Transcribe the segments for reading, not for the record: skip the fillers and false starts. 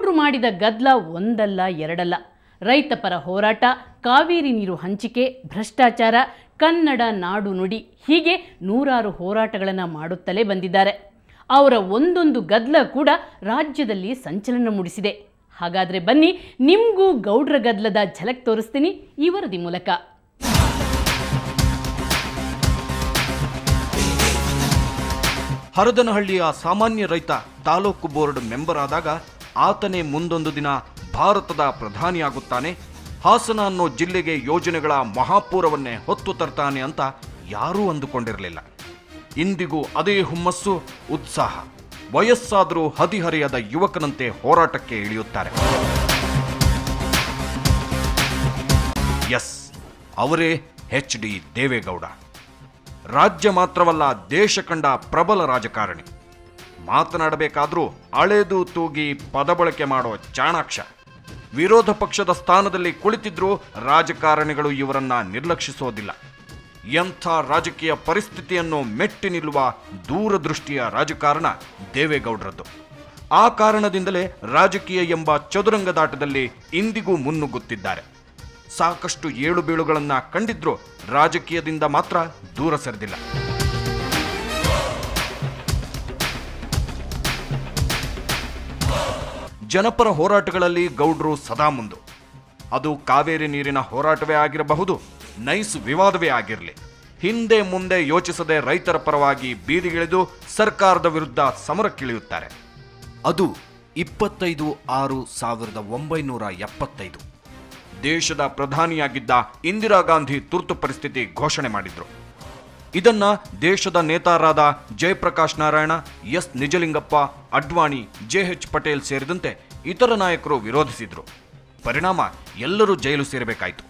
ಗೌಡ್ರು ಮಾಡಿದ ಗದ್ದಲ ಒಂದಲ್ಲ ಎರಡಲ್ಲ. ರೈತ ಪರ ಹೋರಾಟ, ಕಾವೇರಿ ನೀರು ಹಂಚಿಕೆ, ಭ್ರಷ್ಟಾಚಾರ, ಕನ್ನಡ ನಾಡು ನುಡಿ ಹೀಗೆ ನೂರಾರು ಹೋರಾಟಗಳನ್ನು ಮಾಡುತ್ತಲೇ ಬಂದಿದ್ದಾರೆ. ಅವರ ಒಂದೊಂದು ಗದ್ದಲ ಕೂಡ ರಾಜ್ಯದಲ್ಲಿ ಸಂಚಲನ ಮೂಡಿಸಿದೆ. ಹಾಗಾದರೆ ಬನ್ನಿ, ನಿಮಗೂ ಗೌಡ್ರ ಗದ್ದಲದ ಝಲಕ್ ತೋರಿಸ್ತೀನಿ ಈ ವರದಿ ಮೂಲಕ. ಹರದನಹಳ್ಳಿಯ ಸಾಮಾನ್ಯ ರೈತ ತಾಲೂಕು ಬೋರ್ಡ್ ಮೆಂಬರ್ ಆದಾಗ ಆತನೇ ಮುಂದೊಂದು ದಿನ ಭಾರತದ ಪ್ರಧಾನಿಯಾಗುತ್ತಾನೆ, ಹಾಸನ ಅನ್ನೋ ಜಿಲ್ಲೆಗೆ ಯೋಜನೆಗಳ ಮಹಾಪೂರವನ್ನೇ ಹೊತ್ತು ತರ್ತಾನೆ ಅಂತ ಯಾರೂ ಅಂದುಕೊಂಡಿರಲಿಲ್ಲ. ಇಂದಿಗೂ ಅದೇ ಹುಮ್ಮಸ್ಸು, ಉತ್ಸಾಹ. ವಯಸ್ಸಾದರೂ ಹದಿಹರೆಯದ ಯುವಕನಂತೆ ಹೋರಾಟಕ್ಕೆ ಇಳಿಯುತ್ತಾರೆ. ಎಸ್, ಅವರೇ HD ದೇವೇಗೌಡ. ರಾಜ್ಯ ಮಾತ್ರವಲ್ಲ, ದೇಶ ಕಂಡ ಪ್ರಬಲ ರಾಜಕಾರಣಿ. ಮಾತನಾಡಬೇಕಾದ್ರೂ ಅಳೆದು ತೂಗಿ ಪದ ಬಳಕೆ ಮಾಡೋ ಚಾಣಾಕ್ಷ. ವಿರೋಧ ಪಕ್ಷದ ಸ್ಥಾನದಲ್ಲಿ ಕುಳಿತಿದ್ರೂ ರಾಜಕಾರಣಿಗಳು ಇವರನ್ನ ನಿರ್ಲಕ್ಷಿಸೋದಿಲ್ಲ. ಎಂಥ ರಾಜಕೀಯ ಪರಿಸ್ಥಿತಿಯನ್ನು ಮೆಟ್ಟಿ ನಿಲ್ಲುವ ದೂರದೃಷ್ಟಿಯ ರಾಜಕಾರಣ ದೇವೇಗೌಡರದ್ದು. ಆ ಕಾರಣದಿಂದಲೇ ರಾಜಕೀಯ ಎಂಬ ಚದುರಂಗದಾಟದಲ್ಲಿ ಇಂದಿಗೂ ಮುನ್ನುಗ್ಗುತ್ತಿದ್ದಾರೆ. ಸಾಕಷ್ಟು ಏಳು ಬೀಳುಗಳನ್ನು ಕಂಡಿದ್ರೂ ರಾಜಕೀಯದಿಂದ ಮಾತ್ರ ದೂರ ಸರಿದಿಲ್ಲ. ಜನಪರ ಹೋರಾಟಗಳಲ್ಲಿ ಗೌಡ್ರು ಸದಾ ಮುಂದು. ಅದು ಕಾವೇರಿ ನೀರಿನ ಹೋರಾಟವೇ ಆಗಿರಬಹುದು, ನೈಸ್ ವಿವಾದವೇ ಆಗಿರಲಿ, ಹಿಂದೆ ಮುಂದೆ ಯೋಚಿಸದೆ ರೈತರ ಪರವಾಗಿ ಬೀದಿಗಿಳಿದು ಸರ್ಕಾರದ ವಿರುದ್ಧ ಸಮರಕ್ಕಿಳಿಯುತ್ತಾರೆ. ಅದು 25/6/1975. ದೇಶದ ಪ್ರಧಾನಿಯಾಗಿದ್ದ ಇಂದಿರಾ ಗಾಂಧಿ ತುರ್ತು ಪರಿಸ್ಥಿತಿ ಘೋಷಣೆ ಮಾಡಿದ್ರು. ಇದನ್ನ ದೇಶದ ನೇತಾರರಾದ ಜಯಪ್ರಕಾಶ್ ನಾರಾಯಣ, ಎಸ್ ನಿಜಲಿಂಗಪ್ಪ, ಅಡ್ವಾಣಿ, JH ಪಟೇಲ್ ಸೇರಿದಂತೆ ಇತರ ನಾಯಕರು ವಿರೋಧಿಸಿದ್ರು. ಪರಿಣಾಮ ಎಲ್ಲರೂ ಜೈಲು ಸೇರಬೇಕಾಯಿತು.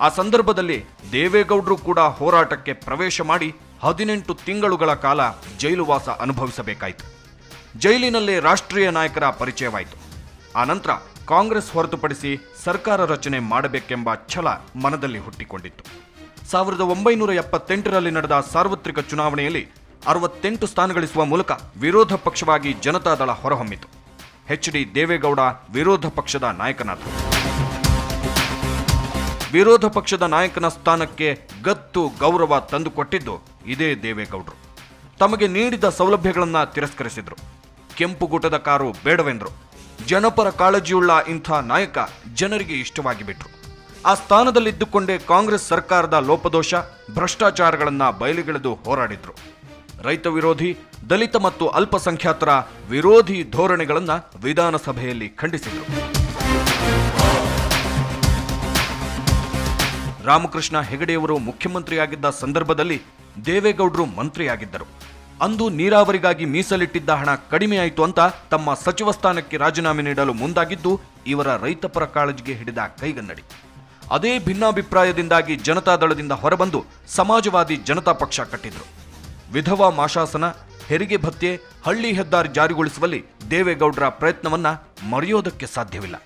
ಆ ಸಂದರ್ಭದಲ್ಲಿ ದೇವೇಗೌಡರು ಕೂಡ ಹೋರಾಟಕ್ಕೆ ಪ್ರವೇಶ ಮಾಡಿ 18 ತಿಂಗಳುಗಳ ಕಾಲ ಜೈಲುವಾಸ ಅನುಭವಿಸಬೇಕಾಯಿತು. ಜೈಲಿನಲ್ಲೇ ರಾಷ್ಟ್ರೀಯ ನಾಯಕರ ಪರಿಚಯವಾಯಿತು. ಆನಂತರ ಕಾಂಗ್ರೆಸ್ ಹೊರತುಪಡಿಸಿ ಸರ್ಕಾರ ರಚನೆ ಮಾಡಬೇಕೆಂಬ ಛಲ ಮನದಲ್ಲಿ ಹುಟ್ಟಿಕೊಂಡಿತ್ತು. 1978ರಲ್ಲಿ ನಡೆದ ಸಾರ್ವತ್ರಿಕ ಚುನಾವಣೆಯಲ್ಲಿ 68 ಸ್ಥಾನ ಗಳಿಸುವ ಮೂಲಕ ವಿರೋಧ ಪಕ್ಷವಾಗಿ ಜನತಾದಳ ಹೊರಹೊಮ್ಮಿತು. HD ದೇವೇಗೌಡ ವಿರೋಧ ಪಕ್ಷದ ನಾಯಕನಾದರು. ವಿರೋಧ ಪಕ್ಷದ ನಾಯಕನ ಸ್ಥಾನಕ್ಕೆ ಗತ್ತು ಗೌರವ ತಂದುಕೊಟ್ಟಿದ್ದು ಇದೇ ದೇವೇಗೌಡರು. ತಮಗೆ ನೀಡಿದ ಸೌಲಭ್ಯಗಳನ್ನು ತಿರಸ್ಕರಿಸಿದ್ರು. ಕೆಂಪುಗೂಟದ ಕಾರು ಬೇಡವೆಂದರು. ಜನಪರ ಕಾಳಜಿಯುಳ್ಳ ಇಂಥ ನಾಯಕ ಜನರಿಗೆ ಇಷ್ಟವಾಗಿ ಬಿಟ್ರು. ಆ ಸ್ಥಾನದಲ್ಲಿದ್ದುಕೊಂಡೇ ಕಾಂಗ್ರೆಸ್ ಸರ್ಕಾರದ ಲೋಪದೋಷ, ಭ್ರಷ್ಟಾಚಾರಗಳನ್ನು ಬಯಲಿಗೆಳೆದು ಹೋರಾಡಿದ್ರು. ರೈತ ವಿರೋಧಿ, ದಲಿತ ಮತ್ತು ಅಲ್ಪಸಂಖ್ಯಾತರ ವಿರೋಧಿ ಧೋರಣೆಗಳನ್ನು ವಿಧಾನಸಭೆಯಲ್ಲಿ ಖಂಡಿಸಿದರು. ರಾಮಕೃಷ್ಣ ಹೆಗಡೆಯವರು ಮುಖ್ಯಮಂತ್ರಿಯಾಗಿದ್ದ ಸಂದರ್ಭದಲ್ಲಿ ದೇವೇಗೌಡರು ಮಂತ್ರಿಯಾಗಿದ್ದರು. ಅಂದು ನೀರಾವರಿಗಾಗಿ ಮೀಸಲಿಟ್ಟಿದ್ದ ಹಣ ಕಡಿಮೆಯಾಯಿತು ಅಂತ ತಮ್ಮ ಸಚಿವ ಸ್ಥಾನಕ್ಕೆ ರಾಜೀನಾಮೆ ನೀಡಲು ಮುಂದಾಗಿದ್ದು ಇವರ ರೈತಪರ ಕಾಳಜಿಗೆ ಹಿಡಿದ ಕೈಗನ್ನಡಿ. ಅದೇ ಭಿನ್ನಾಭಿಪ್ರಾಯದಿಂದಾಗಿ ಜನತಾದಳದಿಂದ ಹೊರಬಂದು ಸಮಾಜವಾದಿ ಜನತಾ ಪಕ್ಷ ಕಟ್ಟಿದ್ರು. ವಿಧವಾ ಮಾಶಾಸನ, ಹೆರಿಗೆ ಭತ್ಯೆ, ಹಳ್ಳಿ ಹೆದ್ದಾರಿ ಜಾರಿಗೊಳಿಸುವಲ್ಲಿ ದೇವೇಗೌಡರ ಪ್ರಯತ್ನವನ್ನ ಮರೆಯೋದಕ್ಕೆ ಸಾಧ್ಯವಿಲ್ಲ.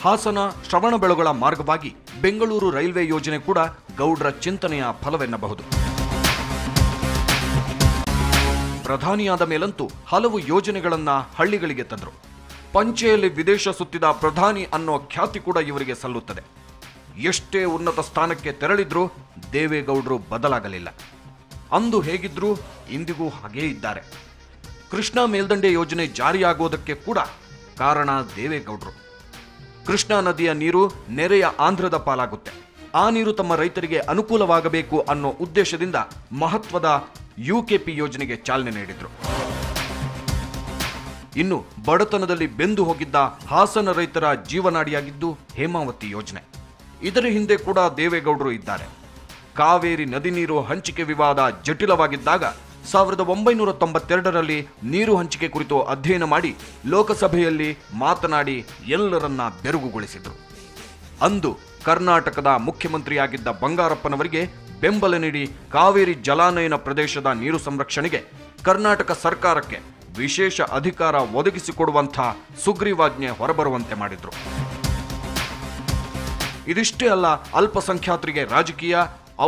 ಹಾಸನ ಶ್ರವಣಬೆಳಗೊಳ ಮಾರ್ಗವಾಗಿ ಬೆಂಗಳೂರು ರೈಲ್ವೆ ಯೋಜನೆ ಕೂಡ ಗೌಡ್ರ ಚಿಂತನೆಯ ಫಲವೆನ್ನಬಹುದು. ಪ್ರಧಾನಿಯಾದ ಮೇಲಂತೂ ಹಲವು ಯೋಜನೆಗಳನ್ನ ಹಳ್ಳಿಗಳಿಗೆ ತಂದರು. ಪಂಚೆಯಲ್ಲಿ ವಿದೇಶ ಸುತ್ತಿದ ಪ್ರಧಾನಿ ಅನ್ನೋ ಖ್ಯಾತಿ ಕೂಡ ಇವರಿಗೆ ಸಲ್ಲುತ್ತದೆ. ಎಷ್ಟೇ ಉನ್ನತ ಸ್ಥಾನಕ್ಕೆ ತೆರಳಿದ್ರೂ ದೇವೇಗೌಡರು ಬದಲಾಗಲಿಲ್ಲ. ಅಂದು ಹೇಗಿದ್ರೂ ಇಂದಿಗೂ ಹಾಗೇ ಇದ್ದಾರೆ. ಕೃಷ್ಣಾ ಮೇಲ್ದಂಡೆ ಯೋಜನೆ ಜಾರಿಯಾಗುವುದಕ್ಕೆ ಕೂಡ ಕಾರಣ ದೇವೇಗೌಡರು. ಕೃಷ್ಣಾ ನದಿಯ ನೀರು ನೆರೆಯ ಆಂಧ್ರದ ಪಾಲಾಗುತ್ತೆ. ಆ ನೀರು ತಮ್ಮ ರೈತರಿಗೆ ಅನುಕೂಲವಾಗಬೇಕು ಅನ್ನೋ ಉದ್ದೇಶದಿಂದ ಮಹತ್ವದ UKP ಯೋಜನೆಗೆ ಚಾಲನೆ ನೀಡಿದ್ರು. ಇನ್ನು ಬಡತನದಲ್ಲಿ ಬೆಂದು ಹೋಗಿದ್ದ ಹಾಸನ ರೈತರ ಜೀವನಾಡಿಯಾಗಿದ್ದು ಹೇಮಾವತಿ ಯೋಜನೆ. ಇದರ ಹಿಂದೆ ಕೂಡ ದೇವೇಗೌಡರು ಇದ್ದಾರೆ. ಕಾವೇರಿ ನದಿ ನೀರು ಹಂಚಿಕೆ ವಿವಾದ ಜಟಿಲವಾಗಿದ್ದಾಗ 1992ರಲ್ಲಿ ನೀರು ಹಂಚಿಕೆ ಕುರಿತು ಅಧ್ಯಯನ ಮಾಡಿ ಲೋಕಸಭೆಯಲ್ಲಿ ಮಾತನಾಡಿ ಎಲ್ಲರನ್ನ ಬೆರಗುಗೊಳಿಸಿದರು. ಅಂದು ಕರ್ನಾಟಕದ ಮುಖ್ಯಮಂತ್ರಿಯಾಗಿದ್ದ ಬಂಗಾರಪ್ಪನವರಿಗೆ ಬೆಂಬಲ ನೀಡಿ ಕಾವೇರಿ ಜಲಾನಯನ ಪ್ರದೇಶದ ನೀರು ಸಂರಕ್ಷಣೆಗೆ ಕರ್ನಾಟಕ ಸರ್ಕಾರಕ್ಕೆ ವಿಶೇಷ ಅಧಿಕಾರ ಒದಗಿಸಿಕೊಡುವಂಥ ಸುಗ್ರೀವಾಜ್ಞೆ ಹೊರಬರುವಂತೆ ಮಾಡಿದ್ರು. ಇದಿಷ್ಟೇ ಅಲ್ಲ, ಅಲ್ಪಸಂಖ್ಯಾತರಿಗೆ ರಾಜಕೀಯ,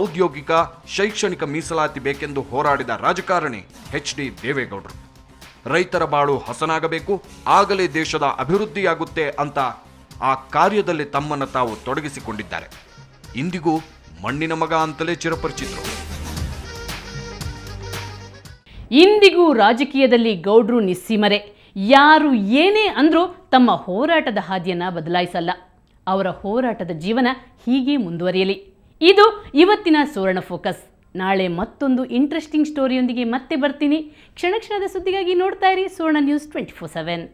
ಔದ್ಯೋಗಿಕ, ಶೈಕ್ಷಣಿಕ ಮೀಸಲಾತಿ ಬೇಕೆಂದು ಹೋರಾಡಿದ ರಾಜಕಾರಣಿ HD ದೇವೇಗೌಡರು. ರೈತರ ಬಾಳು ಹಸನಾಗಬೇಕು, ಆಗಲೇ ದೇಶದ ಅಭಿವೃದ್ಧಿಯಾಗುತ್ತೆ ಅಂತ ಆ ಕಾರ್ಯದಲ್ಲಿ ತಮ್ಮನ್ನು ತಾವು ತೊಡಗಿಸಿಕೊಂಡಿದ್ದಾರೆ. ಇಂದಿಗೂ ಮಣ್ಣಿನ ಮಗ ಅಂತಲೇ ಚಿರಪರಿಚಿತರು. ಇಂದಿಗೂ ರಾಜಕೀಯದಲ್ಲಿ ಗೌಡ್ರು ನಿಸ್ಸೀಮರೆ. ಯಾರು ಏನೇ ಅಂದ್ರೂ ತಮ್ಮ ಹೋರಾಟದ ಹಾದಿಯನ್ನ ಬದಲಾಯಿಸಲ್ಲ. ಅವರ ಹೋರಾಟದ ಜೀವನ ಹೀಗೆ ಮುಂದುವರಿಯಲಿ. ಇದು ಇವತ್ತಿನ ಸುವರ್ಣ ಫೋಕಸ್. ನಾಳೆ ಮತ್ತೊಂದು ಇಂಟ್ರೆಸ್ಟಿಂಗ್ ಸ್ಟೋರಿಯೊಂದಿಗೆ ಮತ್ತೆ ಬರ್ತೀನಿ. ಕ್ಷಣ ಕ್ಷಣದ ಸುದ್ದಿಗಾಗಿ ನೋಡ್ತಾ ಇರಿ ಸುವರ್ಣ ನ್ಯೂಸ್ 24/7.